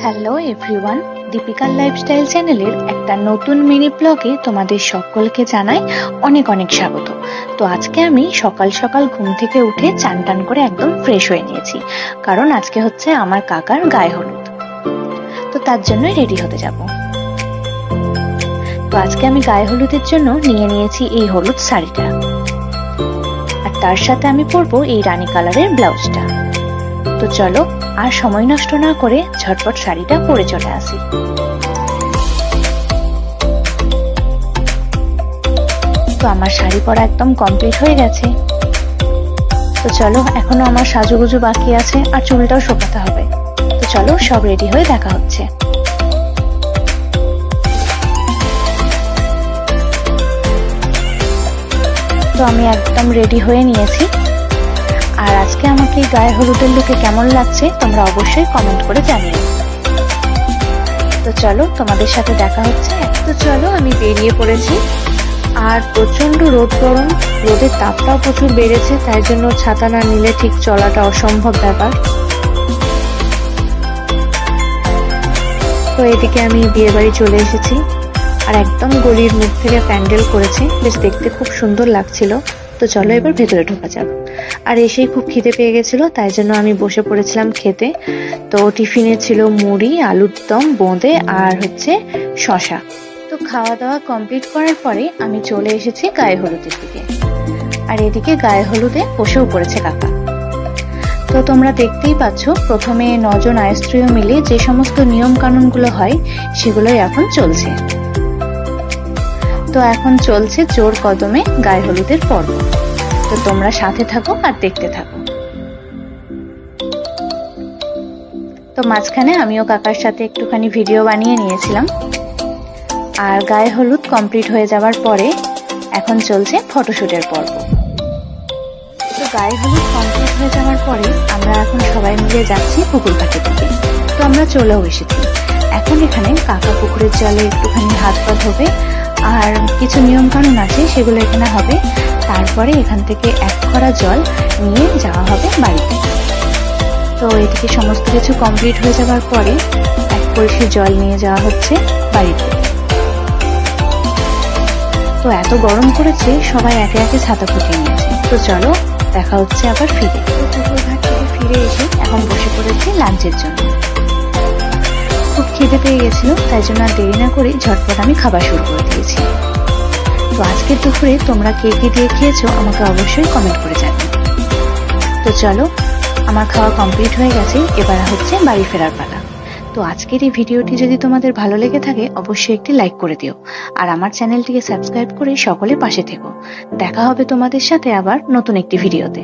Hello everyone, দীপিকার lifestyle চ্যানেলের একটা নতুন মিনি ব্লগে তোমাদের সকলকে জানাই অনেক অনেক স্বাগত। তো আজকে আমি সকাল সকাল ঘুম থেকে উঠে চান টান করে একদম ফ্রেশ হয়ে নিয়েছি, কারণ আজকে হচ্ছে আমার কাকার গায়ে হলুদ। তো তার জন্য রেডি হতে যাব। তো আজকে আমি গায়ে হলুদের জন্য নিয়ে নিয়েছি এই হলুদ শাড়িটা, আর তার সাথে আমি পরবো এই রানী কালারের ব্লাউজটা। তো চলো আর সময় নষ্ট না করে ঝটপট শাড়িটা পরে চলে আসি। তো আমার শাড়ি পরা একদম কমপ্লিট হয়ে গেছে। তো চলো, এখনো আমার সাজুগুজু বাকি আছে আর চুলটাও শোকাতে হবে। তো চলো সব রেডি হয়ে দেখা হচ্ছে। তো আমি একদম রেডি হয়ে নিয়েছি, আর আজকে আমাকে গায়ে হলুদের লুকে কেমন লাগছে তোমরা অবশ্যই কমেন্ট করে জানিও। তো চলো তোমাদের সাথে দেখা হচ্ছে। তো চলো আমি বেরিয়ে পড়েছি, আর প্রচন্ড রোদ গরম, রোদের তাপটাও প্রচুর বেড়েছে, তাই জন্য ছাতা না নিলে ঠিক চলাটা অসম্ভব ব্যাপার। তো এদিকে আমি বিয়ে বাড়ি চলে এসেছি, আর একদম গলির মুখ থেকে প্যান্ডেল করেছে, বেশ দেখতে খুব সুন্দর লাগছিল। তো চলো এবার ভেতরে ঢোকা যাক। আর এসেই খুব খিদে পেয়ে গেছিল, তাই জন্য আমি বসে পড়েছিলাম খেতে। তো টিফিনে ছিল মুড়ি, আলুর দম, বোঁদে আর হচ্ছে শশা। তো খাওয়া দাওয়া কমপ্লিট করার পরে আমি চলে এসেছি গায়ে হলুদের দিকে, আর এদিকে গায়ে হলুদে বসেও পড়েছে কাকা। তো তোমরা দেখতেই পাচ্ছ, প্রথমে 9 জন আয়স্ত্রীয় মিলে যে সমস্ত নিয়ম কানুন গুলো হয় সেগুলোই এখন চলছে। তো এখন চলছে জোর কদমে গায়ে হলুদের পর্ব। তো তোমরা সাথে থাকো আর দেখতে থাকো। তো মাঝখানে আমিও কাকার সাথে একটুখানি ভিডিও বানিয়ে নিয়েছিলাম। আর গায়ে হলুদ কমপ্লিট হয়ে যাওয়ার পরে এখন চলছে ফটোশুটের পর্ব। তো গায়ে হলুদ কমপ্লিট হয়ে যাওয়ার পরে আমরা এখন সবাই মিলে যাচ্ছি পুকুর ঘাটে থেকে। তো আমরা চলেও এসেছি। এখন এখানে কাকা পুকুরের জলে একটুখানি হাত পা ধোবে, আর কিছু নিয়ম কানুন আছে সেগুলো এখানে হবে। তারপরে এখান থেকে 1 খড়া জল নিয়ে যাওয়া হবে বাড়িতে। তো এদিকে সমস্ত কিছু কমপ্লিট হয়ে যাওয়ার পরে 1 কলসি জল নিয়ে যাওয়া হচ্ছে বাড়িতে। তো এত গরম করেছে, সবাই একে একে ছাতা ফুটিয়ে নিয়েছে। তো চলো দেখা হচ্ছে আবার ফিরে। পুকুর ঘাট থেকে ফিরে এসে এখন বসে পড়েছি লাঞ্চের জন্য। খুব খিদে পেয়ে গেছিল, তাই জন্য আর দেরি না করে ঝটপট আমি খাবার শুরু করে দিয়েছি। তো আজকের দুপুরে তোমরা কে কি দিয়ে খেয়েছো আমাকে অবশ্যই কমেন্ট করে জানিও। তো চলো, আমার খাওয়া কমপ্লিট হয়ে গেছে, এবার হচ্ছে বাড়ি ফেরার পালা। তো আজকের এই ভিডিওটি যদি তোমাদের ভালো লেগে থাকে অবশ্যই একটি লাইক করে দিও, আর আমার চ্যানেলটিকে সাবস্ক্রাইব করে সকলে পাশে থেকো। দেখা হবে তোমাদের সাথে আবার নতুন একটি ভিডিওতে।